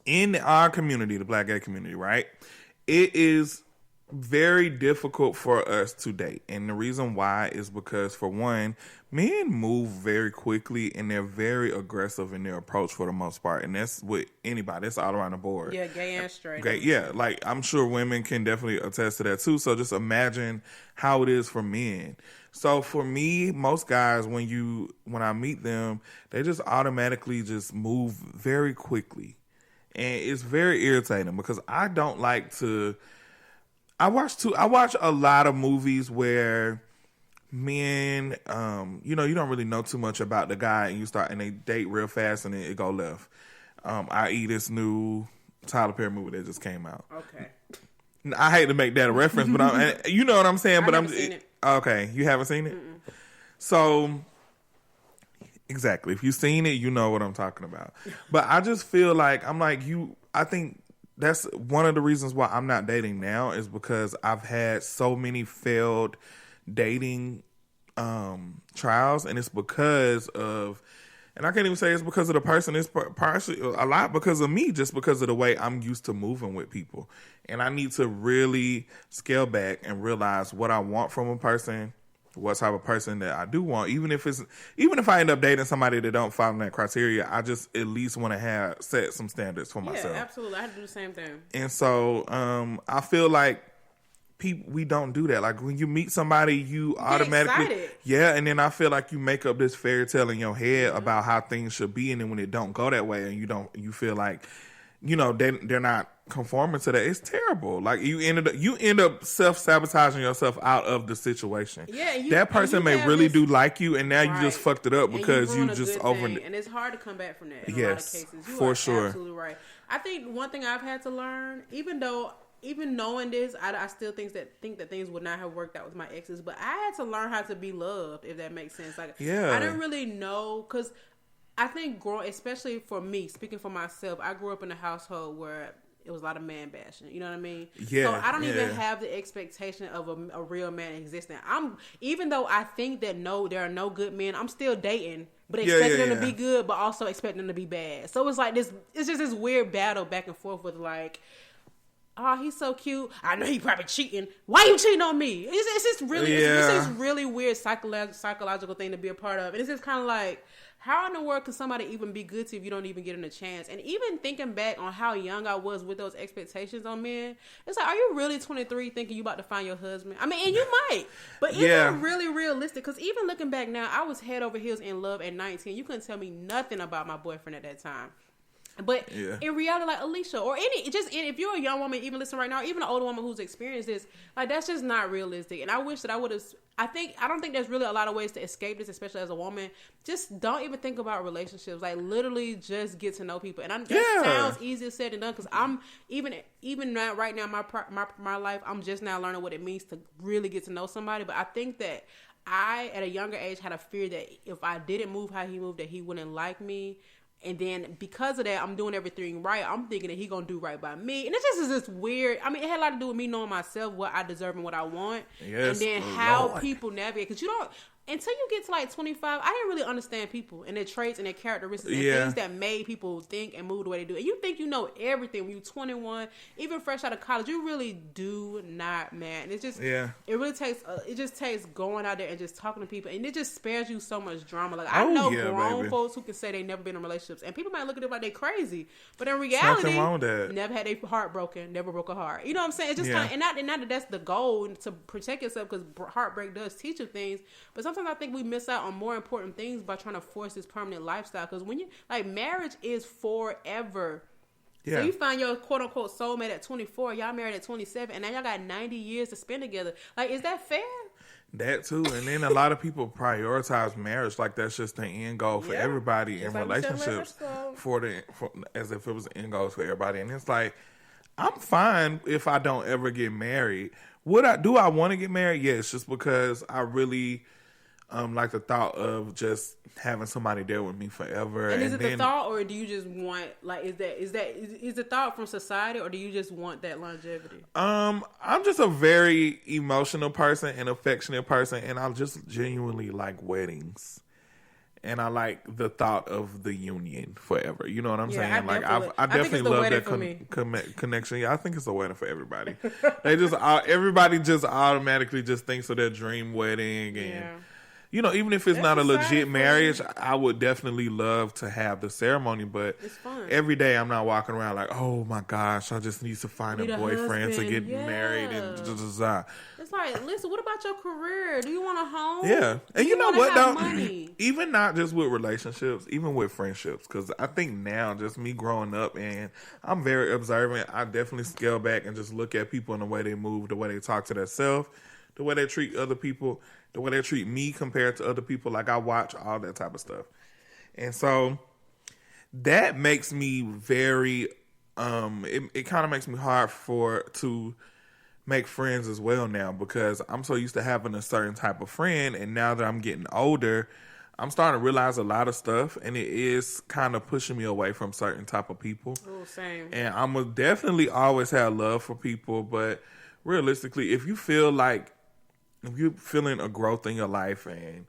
in our community, the Black gay community, right, it is very difficult for us to date. And the reason why is because, for one, men move very quickly and they're very aggressive in their approach for the most part. And that's with anybody. That's all around the board. Yeah, gay and straight. Okay, yeah, like I'm sure women can definitely attest to that too. So just imagine how it is for men. So for me, most guys, when I meet them, they just automatically just move very quickly. And it's very irritating because I don't like to... I watch a lot of movies where men, you don't really know too much about the guy and they date real fast and it go left. I.e. this new Tyler Perry movie that just came out. Okay. I hate to make that a reference, but you know what I'm saying. I've seen it. Okay. You haven't seen it? Mm-mm. So exactly. If you've seen it, you know what I'm talking about. But I just feel like I think that's one of the reasons why I'm not dating now is because I've had so many failed dating trials, and it's because of, and I can't even say it's because of the person, it's partially a lot because of me, just because of the way I'm used to moving with people. And I need to really scale back and realize what I want from a person, what type of person that I do want. Even if I end up dating somebody that don't follow that criteria, I just at least want to set some standards for myself. Yeah, absolutely. I had to do the same thing. And so I feel like we don't do that. Like when you meet somebody, you automatically excited. Yeah, and then I feel like you make up this fairy tale in your head about how things should be, and then when it don't go that way, and you feel like they're not conforming to that, it's terrible. Like you end up self-sabotaging yourself out of the situation. Yeah, that person may really do like you, and now you just fucked it up because you just over. And it's hard to come back from that in a lot of cases. For sure. Absolutely right. I think one thing I've had to learn, even knowing this, I still think that things would not have worked out with my exes, but I had to learn how to be loved, if that makes sense. Like, yeah. I didn't really know, because I think especially for me, speaking for myself, I grew up in a household where it was a lot of man bashing. You know what I mean? Yeah. So I don't even have the expectation of a real man existing. Even though I think that there are no good men, I'm still dating, but expecting them to be good, but also expecting them to be bad. So it's like this. It's just this weird battle back and forth with like, oh, he's so cute. I know he probably cheating. Why you cheating on me? It's just really, it's this really weird psychological thing to be a part of. And it's just kind of like, how in the world can somebody even be good to you if you don't even get them a chance? And even thinking back on how young I was with those expectations on men, it's like, are you really 23 thinking you about to find your husband? I mean, and you might, but even really realistic, because even looking back now, I was head over heels in love at 19. You couldn't tell me nothing about my boyfriend at that time. But in reality, like Alicia, or if you're a young woman, even listening right now, even an older woman who's experienced this, like that's just not realistic. And I wish that I would have. I don't think there's really a lot of ways to escape this, especially as a woman. Just don't even think about relationships. Like literally, just get to know people. And that sounds easier said than done, because I'm even now, right now, my life, I'm just now learning what it means to really get to know somebody. But I think that I, at a younger age, had a fear that if I didn't move how he moved, that he wouldn't like me. And then because of that, I'm doing everything right. I'm thinking that he gonna do right by me, and it just is this weird. I mean, it had a lot to do with me knowing myself, what I deserve and what I want, and then how people navigate. Because you don't, until you get to like 25, I didn't really understand people and their traits and their characteristics and things that made people think and move the way they do. And you think you know everything when you're 21, even fresh out of college. You really do not, man. And it's just it really takes. It just takes going out there and just talking to people, and it just spares you so much drama. Like I know grown folks who can say they never been in relationships, and people might look at them like they crazy, but in reality, never had their heart broken, never broke a heart. You know what I'm saying? It's just kind of, and not that that's the goal to protect yourself, because heartbreak does teach you things, but sometimes I think we miss out on more important things by trying to force this permanent lifestyle. Because when you marriage is forever. So you find your quote unquote soulmate at 24, y'all married at 27, and now y'all got 90 years to spend together. Like, is that fair? That too. And then a lot of people prioritize marriage like that's just the end goal for everybody in relationships, as if it was the end goal for everybody. And it's like, I'm fine if I don't ever get married. Do I want to get married? Yes, just because I really Like the thought of just having somebody there with me forever. And is it the thought, or do you just want, like, is the thought from society, or do you just want that longevity? I'm just a very emotional person and affectionate person, and I just genuinely like weddings. And I like the thought of the union forever. You know what I'm saying? I definitely love that connection. Yeah, I think it's a wedding for everybody. Everybody just automatically just thinks of their dream wedding. And, you know, even if it's not a legit marriage, I would definitely love to have the ceremony. But it's fun. Every day I'm not walking around like, oh my gosh, I just need to find a boyfriend to get married. And it's like, listen, what about your career? Do you want a home? Yeah. And you know what, though? Even not just with relationships, even with friendships. Because I think now, just me growing up, and I'm very observant, I definitely scale back and just look at people and the way they move, the way they talk to themselves, the way they treat other people, the way they treat me compared to other people. Like, I watch all that type of stuff. And so that makes me very, it kind of makes me hard to make friends as well now, because I'm so used to having a certain type of friend, and now that I'm getting older, I'm starting to realize a lot of stuff, and it is kind of pushing me away from certain type of people. Oh, same. And I'm gonna definitely always have love for people, but realistically, if you're feeling a growth in your life and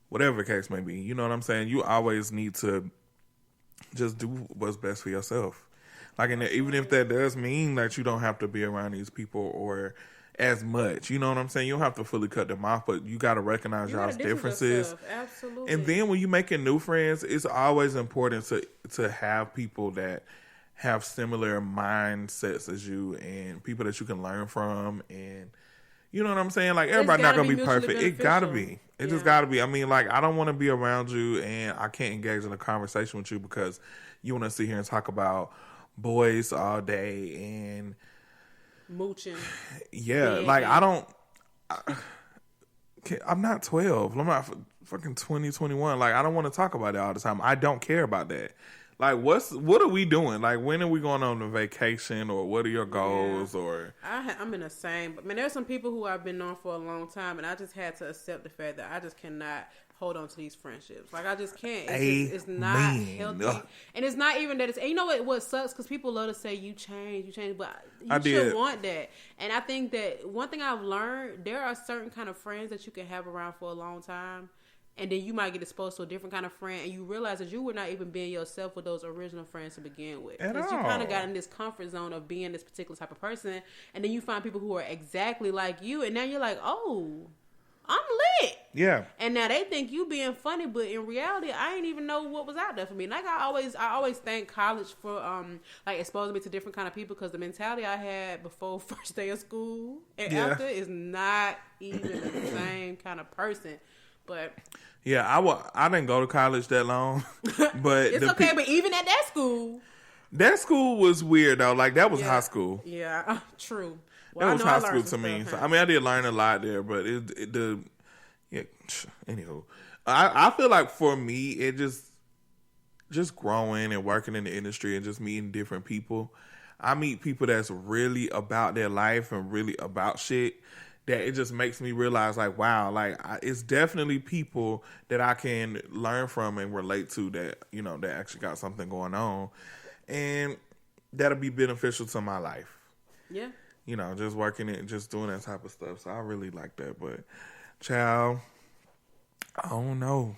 whatever the case may be, you know what I'm saying, you always need to just do what's best for yourself. Like, and even if that does mean that you don't have to be around these people or as much, you know what I'm saying? You don't have to fully cut them off, but you got to recognize y'all's differences. Absolutely. And then when you're making new friends, it's always important to have people that have similar mindsets as you and people that you can learn from. And you know what I'm saying? Like, everybody not going to be perfect. It got to be. It just got to be. I mean, like, I don't want to be around you and I can't engage in a conversation with you because you want to sit here and talk about boys all day and mooching. Yeah, like I'm not 12. I'm not fucking 20, 21. Like, I don't want to talk about it all the time. I don't care about that. Like, what are we doing? Like, when are we going on a vacation, or what are your goals? Or I'm in the same. But man, there's some people who I've been known for a long time, and I just had to accept the fact that I just cannot hold on to these friendships. Like, I just can't. It's not healthy. And it's not even that it's, and you know what sucks? Because people love to say, you change, but you should want that. And I think that one thing I've learned, there are certain kind of friends that you can have around for a long time. And then you might get exposed to a different kind of friend, and you realize that you were not even being yourself with those original friends to begin with. Because you kind of got in this comfort zone of being this particular type of person, and then you find people who are exactly like you, and now you're like, oh, I'm lit. Yeah. And now they think you being funny, but in reality, I ain't even know what was out there for me. Like, I always thank college for like exposing me to different kind of people, because the mentality I had before first day of school and after is not even the same kind of person. But yeah, I didn't go to college that long, but it's okay. But even at that school was weird though. Like, that was high school. Yeah, true. Well, that was high school to me. So, I mean, I did learn a lot there, but anywho, I feel like for me, it just growing and working in the industry and just meeting different people. I meet people that's really about their life and really about shit, that it just makes me realize, like, wow, like, it's definitely people that I can learn from and relate to, that, you know, that actually got something going on, and that'll be beneficial to my life. Yeah. You know, just working it, just doing that type of stuff. So I really like that. But, child, I don't know.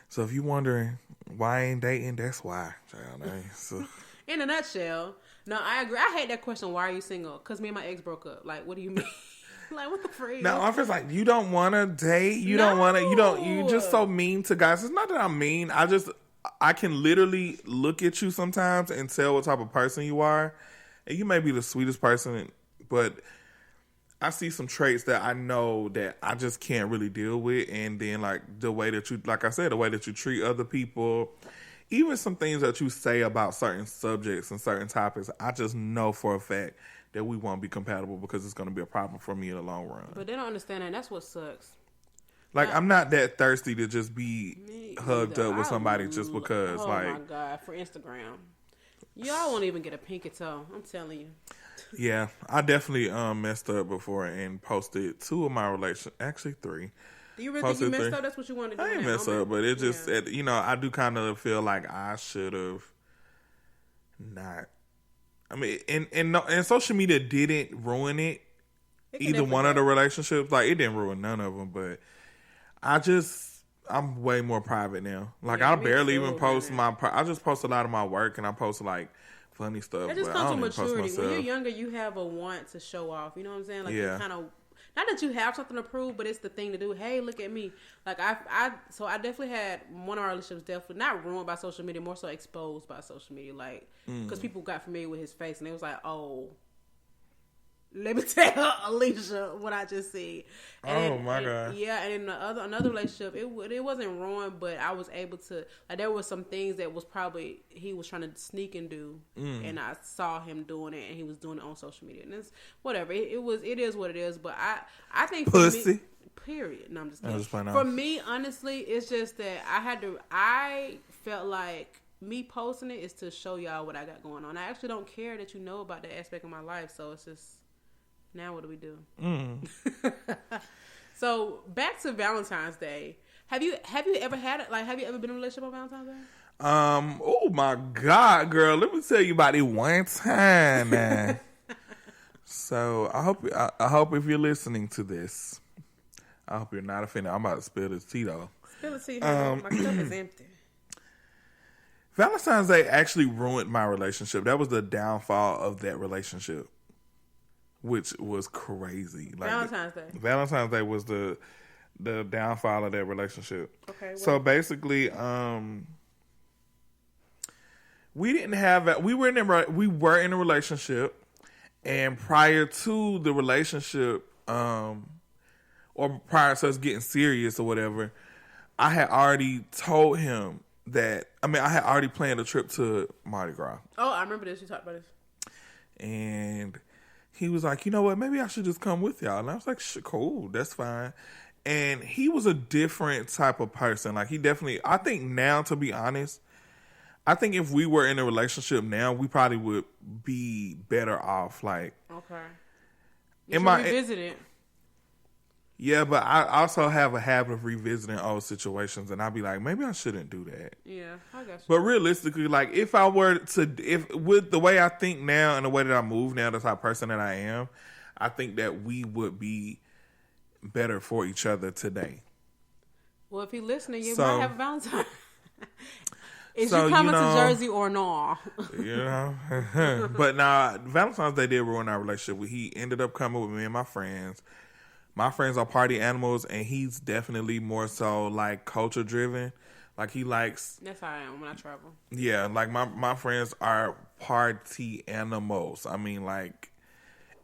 So if you're wondering why I ain't dating, that's why, child. So. In a nutshell, no, I agree. I hate that question, why are you single? Because me and my ex broke up. Like, what do you mean? Like, what the freak? No, I'm just like, you don't want to date. You don't want to. You just so mean to guys. It's not that I'm mean. I can literally look at you sometimes and tell what type of person you are. And you may be the sweetest person, but I see some traits that I know that I just can't really deal with. And then, like, the way that you, like I said, the way that you treat other people, even some things that you say about certain subjects and certain topics, I just know for a fact that we won't be compatible, because it's going to be a problem for me in the long run. But they don't understand that, and that's what sucks. Like, I'm not that thirsty to just be hugged up with somebody just because, oh like... my God, for Instagram. Y'all won't even get a pinky toe, I'm telling you. Yeah, I definitely messed up before and posted 2 of my actually 3, Do you really think you messed up? That's what you wanted to do. I ain't messed up, but it just, I do kind of feel like I should have not. I mean, and social media didn't ruin it. Either one of the relationships, like, it didn't ruin none of them, but I'm way more private now. Like, I barely even post I just post a lot of my work, and I post, like, funny stuff. It just comes with maturity. When you're younger, you have a want to show off. You know what I'm saying? Like, you kind of, not that you have something to prove, but it's the thing to do. Hey, look at me. Like, so I definitely had one of our relationships definitely not ruined by social media, more so exposed by social media. Like, because people got familiar with his face, and it was like, oh, let me tell Alicia what I just said. And my God. Yeah, and in another relationship, it wasn't ruined, but I was able to, like, there were some things that was probably he was trying to sneak and do, and I saw him doing it, and he was doing it on social media, and it's whatever. It is what it is, but I think for me, period. No, I'm just kidding. For me, honestly, it's just that I felt like me posting it is to show y'all what I got going on. I actually don't care that you know about that aspect of my life, so it's just. Now what do we do? So back to Valentine's Day. Have you ever had it? Like, have you ever been in a relationship on Valentine's Day? Oh my God, girl! Let me tell you about it one time, man. So I hope if you're listening to this, I hope you're not offended. I'm about to spill this tea though. Spill the tea. My cup is empty. Valentine's Day actually ruined my relationship. That was the downfall of that relationship. Which was crazy. Like, Valentine's Day was the downfall of that relationship. Okay. Well. So basically, we were in a relationship, and prior to the relationship, or prior to us getting serious or whatever, I had already told him that. I mean, I had already planned a trip to Mardi Gras. Oh, I remember this. You talked about this. And he was like, you know what, maybe I should just come with y'all. And I was like, cool, that's fine. And he was a different type of person. Like, he definitely, I think now, to be honest, I think if we were in a relationship now, we probably would be better off. Like, okay. You should revisit it. Yeah, but I also have a habit of revisiting old situations, and I'll be like, maybe I shouldn't do that. Yeah, I guess. But realistically, like, if I were to, with the way I think now and the way that I move now, the type of person that I am, I think that we would be better for each other today. Well, if you're listening, you might have a Valentine. Is you coming to Jersey or no? You know? But nah, Valentine's Day did ruin our relationship. He ended up coming with me and my friends. My friends are party animals, and he's definitely more so, like, culture driven. Like, he likes. That's how I am when I travel. Yeah, like my friends are party animals. I mean, like,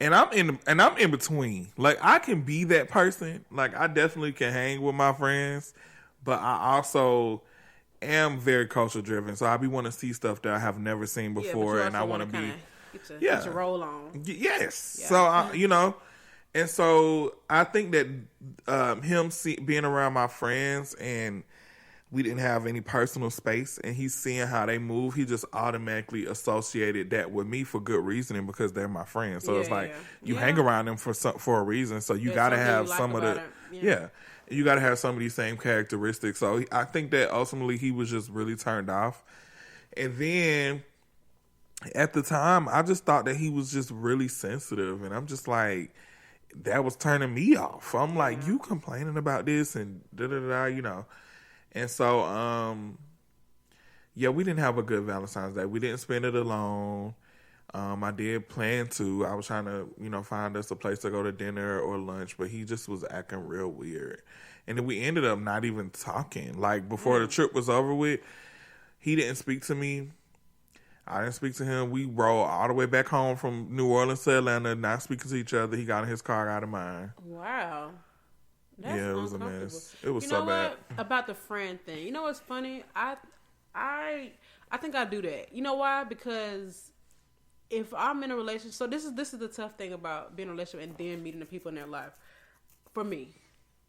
and I'm in between. Like, I can be that person. Like, I definitely can hang with my friends, but I also am very culture driven. So I be want to see stuff that I have never seen before, and I want to be get your roll on. Yes. Yeah. So you know. And so I think that him being around my friends, and we didn't have any personal space, and he's seeing how they move, he just automatically associated that with me for good reasoning because they're my friends. So it's like you hang around them for a reason. So you got to have some of the you got to have some of these same characteristics. So I think that ultimately he was just really turned off. And then at the time, I just thought that he was just really sensitive, and I'm just like, that was turning me off. I'm like, you complaining about this and da-da-da, you know. And so, we didn't have a good Valentine's Day. We didn't spend it alone. I did plan to. I was trying to, find us a place to go to dinner or lunch, but he just was acting real weird. And then we ended up not even talking. Like, before the trip was over with, he didn't speak to me. I didn't speak to him. We rode all the way back home from New Orleans to Atlanta, not speaking to each other. He got in his car, got in mine. Wow. That's it was a mess. It was so bad. You know what? About the friend thing. You know what's funny? I think I do that. You know why? Because if I'm in a relationship, so this is the tough thing about being in a relationship and then meeting the people in their life. For me,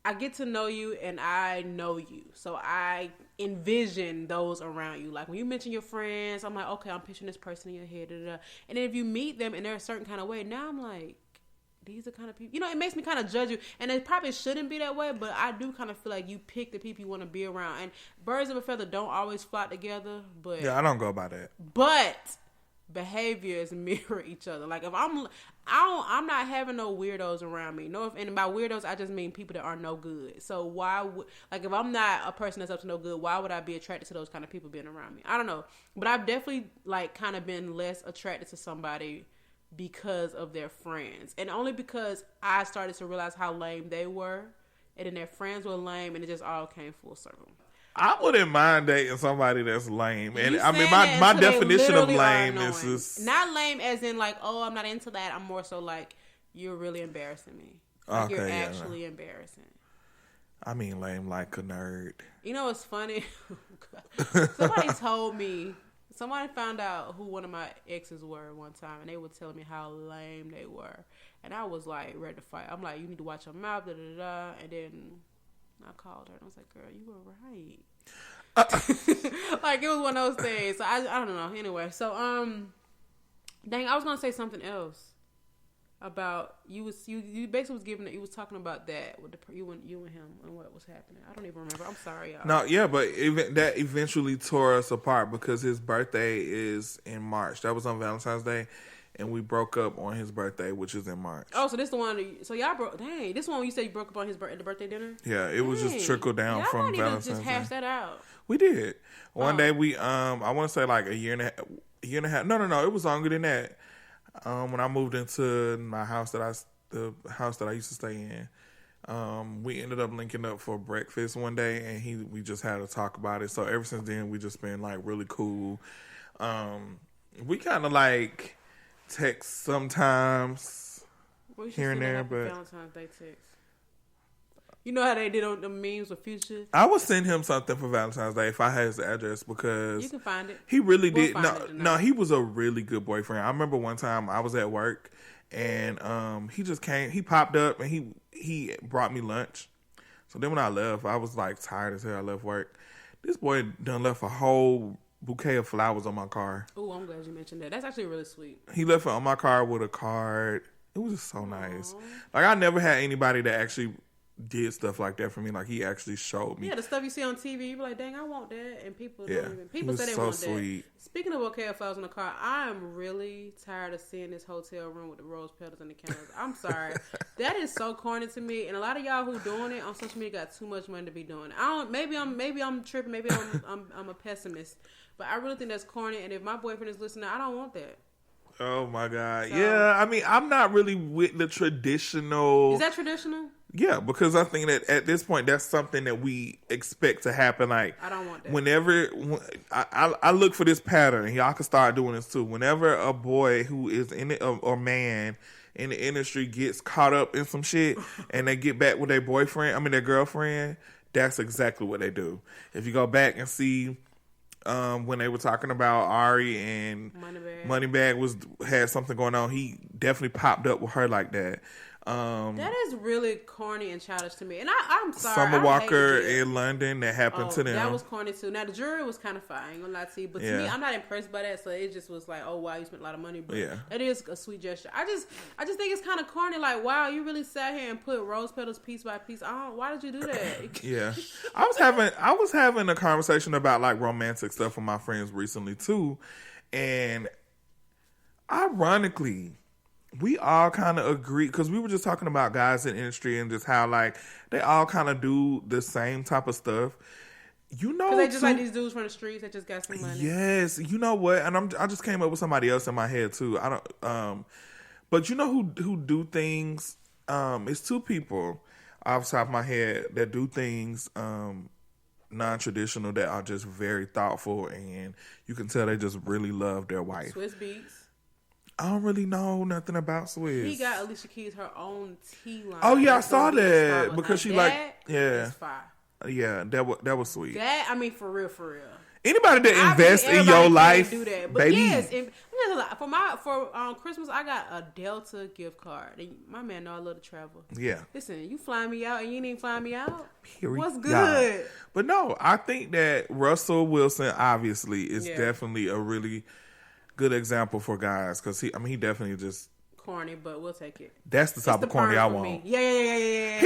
I get to know you and I know you. So I envision those around you. Like when you mention your friends, I'm like, okay, I'm picturing this person in your head. Da, da, da. And then if you meet them and they're a certain kind of way, now I'm like, these are kind of people, it makes me kind of judge you. And it probably shouldn't be that way, but I do kind of feel like you pick the people you want to be around. And birds of a feather don't always flock together, but yeah, I don't go by that. But behaviors mirror each other. Like if I'm not having no weirdos around me. And by weirdos I just mean people that are no good. So why would, like, if I'm not a person that's up to no good, why would I be attracted to those kind of people being around me? I don't know. But I've definitely like kind of been less attracted to somebody because of their friends. And only because I started to realize how lame they were, and then their friends were lame, and it just all came full circle. I wouldn't mind dating somebody that's lame. And I mean, my definition of lame is just... Not lame as in like, oh, I'm not into that. I'm more so like, you're really embarrassing me. Like, okay, you're actually embarrassing. I mean lame like a nerd. You know what's funny? Somebody found out who one of my exes were one time, and they were telling me how lame they were. And I was like, ready to fight. I'm like, you need to watch your mouth, da-da-da-da. And then I called her and I was like, girl, you were right. Like, it was one of those things. So I don't know. Anyway, so dang, I was gonna say something else about you basically was giving it. You was talking about that with you and him and what was happening. I don't even remember. I'm sorry, y'all. No, yeah, but that eventually tore us apart because his birthday is in March. That was on Valentine's Day. And we broke up on his birthday, which is in March. Oh, so this the one. So y'all broke. Dang, this one you said you broke up on his at the birthday dinner. Yeah, it was just trickled down from Valentine's Day. Just hash that out. We did. One day we I want to say like a year and a half. No, it was longer than that. When I moved into my house the house that I used to stay in, we ended up linking up for breakfast one day, and we just had to talk about it. So ever since then, we just been like really cool. We kind of like text sometimes here and there, but Valentine's Day text. You know how they did on the memes with Future? I would send him something for Valentine's Day if I had his address because you can find it. He really did. No, he was a really good boyfriend. I remember one time I was at work and he just came. He popped up and he brought me lunch. So then when I left, I was like tired as hell. I left work. This boy done left a whole bouquet of flowers on my car. Oh, I'm glad you mentioned that. That's actually really sweet. He left it on my car with a card. It was just so nice. Like, I never had anybody that actually did stuff like that for me. Like, he actually showed me. Yeah, the stuff you see on TV, you be like, dang, I want that. And people don't even. People say they so want sweet. that. Speaking of bouquet of flowers in the car, I am really tired of seeing this hotel room with the rose petals and the candles. I'm sorry. That is so corny to me. And a lot of y'all who doing it on social media got too much money to be doing it. Maybe I'm tripping. Maybe I'm a pessimist. But I really think that's corny. And if my boyfriend is listening, I don't want that. Oh my God. So, yeah, I mean, I'm not really with the traditional. Is that traditional? Yeah, because I think that at this point, that's something that we expect to happen. Like, I don't want that. Whenever I look for this pattern, y'all can start doing this too. Whenever a boy who is in it or man in the industry gets caught up in some shit and they get back with their girlfriend, that's exactly what they do. If you go back and see when they were talking about Ari and Moneybag had something going on, he definitely popped up with her like that. That is really corny and childish to me. And I'm sorry. Summer Walker in London, that happened to them. That was corny too. Now, the jury was kind of fine. I ain't gonna lie to you. But to me, I'm not impressed by that. So it just was like, oh, wow, you spent a lot of money. But that is a sweet gesture. I just think it's kind of corny. Like, wow, you really sat here and put rose petals piece by piece. Why did you do that? Yeah. I was having a conversation about like romantic stuff with my friends recently too. And ironically, we all kind of agree, because we were just talking about guys in the industry and just how, like, they all kind of do the same type of stuff. You know, because they just like these dudes from the streets that just got some money. Yes, you know what? And I just came up with somebody else in my head too. I don't. But you know who do things? It's two people off the top of my head that do things non-traditional that are just very thoughtful, and you can tell they just really love their wife. Swiss Beats. I don't really know nothing about Swiss. He got Alicia Keys her own tea line. Oh yeah, I saw that because she is fire. Yeah, that was sweet. That, I mean, for real. Anybody that invests in your life, do that. But baby. Yes, for Christmas I got a Delta gift card. And my man know I love to travel. Yeah. Listen, you fly me out and you ain't even fly me out. Period. What's good? Yeah. But no, I think that Russell Wilson obviously is definitely a really good example for guys, because he definitely just corny, but we'll take it. That's the type of corny I want. Yeah.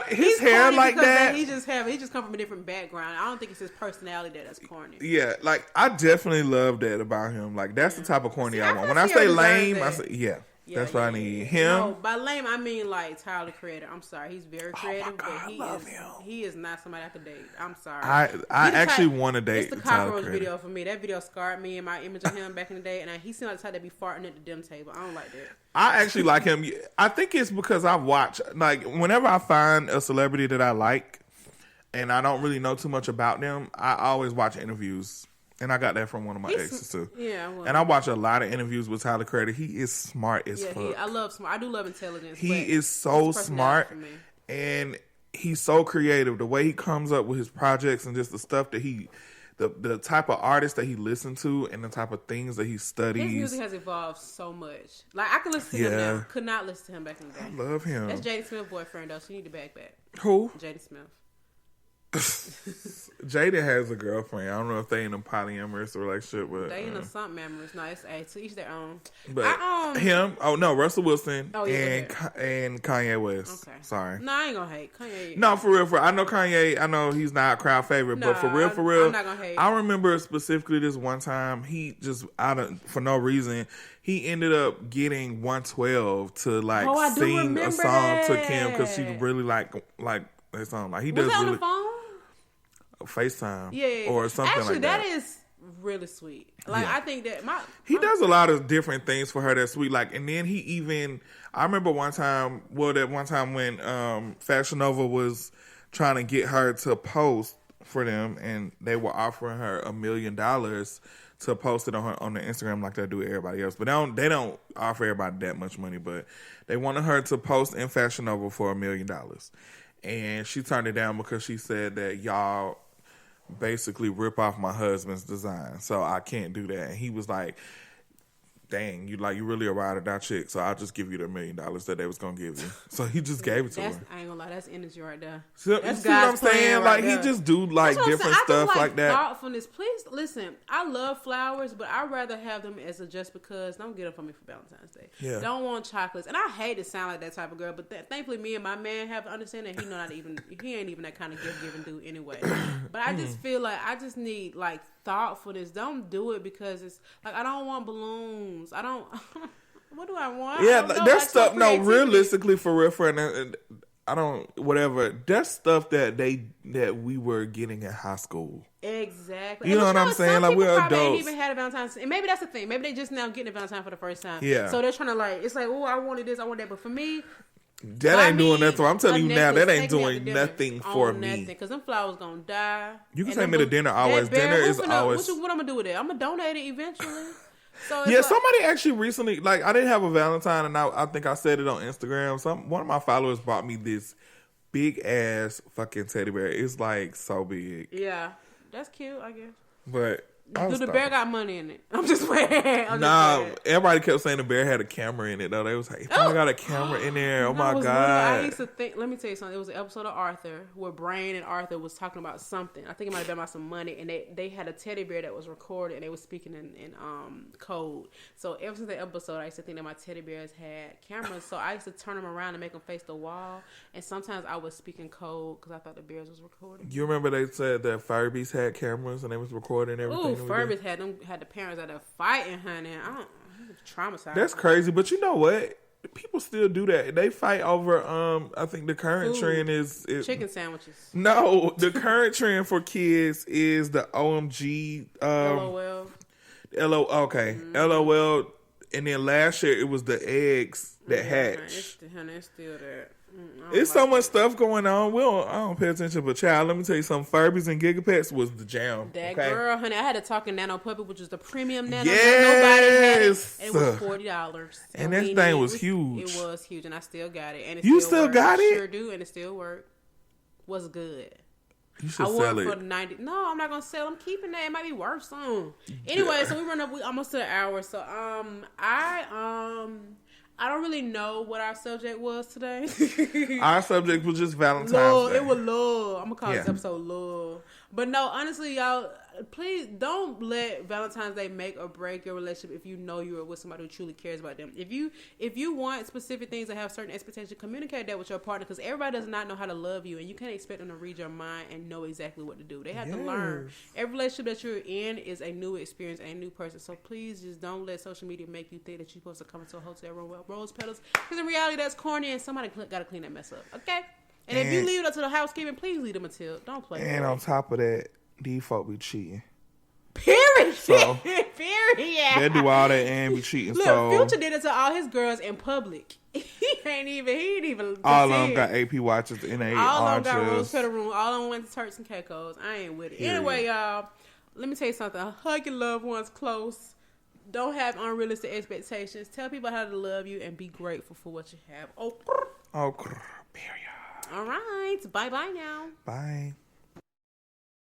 His hair like that. He just come from a different background. I don't think it's his personality that's corny. Yeah, like I definitely love that about him. Like that's the type of corny I want. When I say lame, I say that's what I need. Him. No, by lame I mean like Tyler the Creator. I'm sorry, he's very creative, but he is not somebody I could date. I'm sorry. I actually want to date. It's the cockroach video for me. That video scarred me and my image of him back in the day, and he seemed like the type that be farting at the dim table. I don't like that. I actually like him. I think it's because I watch, like, whenever I find a celebrity that I like and I don't really know too much about them, I always watch interviews. And I got that from one of my exes too. Yeah, well, and I watch a lot of interviews with Tyler Creator. He is smart as fuck. I love smart. I do love intelligence. He is so smart, and he's so creative. The way he comes up with his projects and just the stuff that the type of artist that he listens to and the type of things that he studies. His music has evolved so much. Like I can listen to him now. Could not listen to him back in the day. I love him. That's Jaden Smith's boyfriend though, so you need to back. Who? Jaden Smith. Jada has a girlfriend. I don't know if they in a polyamorous relationship, but they in a something amorous. No, it's to each their own. But him, Russell Wilson and Kanye West. Okay, sorry. No, I ain't gonna hate Kanye. No, for real. I know Kanye. I know he's not a crowd favorite, but for real, I'm not gonna hate. I remember specifically this one time he just for no reason he ended up getting 112 to sing a song to Kim because she really like that song. Like he does really. On the phone? FaceTime, or something like that. Actually, that is really sweet. Like I think that he does a lot of different things for her that's sweet. Like, and then I remember one time when Fashion Nova was trying to get her to post for them, and they were offering her $1 million to post it on the Instagram like they do everybody else. But they don't offer everybody that much money. But they wanted her to post in Fashion Nova for $1 million, and she turned it down because she said that y'all basically rip off my husband's design, so I can't do that. And he was like, dang, you really a ride or die chick, so I'll just give you the $1 million that they was gonna give you. So he just gave it to her. I ain't gonna lie, that's energy right there. So, that's you see what I'm saying? Like he just do different stuff like that. Thoughtfulness. Please listen. I love flowers, but I'd rather have them as a just because. Don't get them for me for Valentine's Day. Yeah. Don't want chocolates, and I hate to sound like that type of girl, but thankfully me and my man have to understand that he ain't even that kind of gift giving dude anyway. But I just feel like I just need thoughtfulness. Don't do it because it's like I don't want balloons. I don't. What do I want? Yeah, that's stuff. No, realistically, for real, friend. I don't. Whatever. That's stuff that we were getting in high school. Exactly. You know what I'm saying? Like we're adults. Ain't even had a Valentine's, and maybe that's the thing. Maybe they just now getting a Valentine for the first time. Yeah. So they're trying to it's like, oh, I wanted this, I want that, but for me. That ain't doing nothing. I'm telling you now, that ain't doing nothing for me. Because them flowers gonna die. You can take me to dinner always. Dinner is always. What I'm gonna do with it? I'm gonna donate it eventually. So somebody actually recently, I didn't have a Valentine, and I think I said it on Instagram. One of my followers bought me this big ass fucking teddy bear. It's so big. Yeah, that's cute, I guess. But the bear got money in it? I'm just playing. Everybody kept saying the bear had a camera in it, though. They was like, I got a camera in there. Oh, my God. I used to think, let me tell you something. It was an episode of Arthur where Brain and Arthur was talking about something. I think it might have been about some money. And they had a teddy bear that was recorded, and they were speaking in code. So ever since that episode, I used to think that my teddy bears had cameras. So I used to turn them around and make them face the wall. And sometimes I would speak in code because I thought the bears was recording. You remember they said that Firebeast had cameras and they was recording everything? Ooh, Furbies had the parents out there fighting, honey. I'm traumatized. That's crazy, but you know what? People still do that. They fight over. I think the current trend is chicken sandwiches. No, the current trend for kids is the OMG. LOL. Okay, LOL. And then last year it was the eggs that hatch. It's still there. It's so much stuff going on. I don't pay attention, but child, let me tell you something. Furbies and Gigapets was the jam. That girl, honey, I had a talking Nano Puppy, which was the premium Nano. Yes. Nobody had it. And it was $40. And that thing was huge. It was huge, and I still got it. And you still got it? Sure do, and it still worked. Was good. You should sell it. For the 90. No, I'm not gonna sell. I'm keeping that. It might be worth some. Anyway, so we run up. We almost to an hour. So I don't really know what our subject was today. Our subject was just Valentine's Love. Day. It was love. I'm gonna call this episode love. But no, honestly, y'all, please don't let Valentine's Day make or break your relationship if you know you're with somebody who truly cares about them. If you want specific things that have certain expectations, communicate that with your partner, because everybody does not know how to love you, and you can't expect them to read your mind and know exactly what to do. They have to learn. Every relationship that you're in is a new experience, a new person. So please just don't let social media make you think that you're supposed to come into a hotel room with rose petals, because in reality that's corny, and somebody got to clean that mess up. Okay. And if you leave it up to the housekeeping, please leave them a tip. Don't play. And on top of that, these folk be cheating. Period. So, period. They do all that and be cheating. Look, so Future did it to all his girls in public. He ain't even. All of them got AP watches and all of them got rose petal room. All of them went to Turks and Caicos. I ain't with it. Anyway, y'all, let me tell you something. Hug your loved ones close. Don't have unrealistic expectations. Tell people how to love you and be grateful for what you have. Oh, period. All right. Bye-bye now. Bye.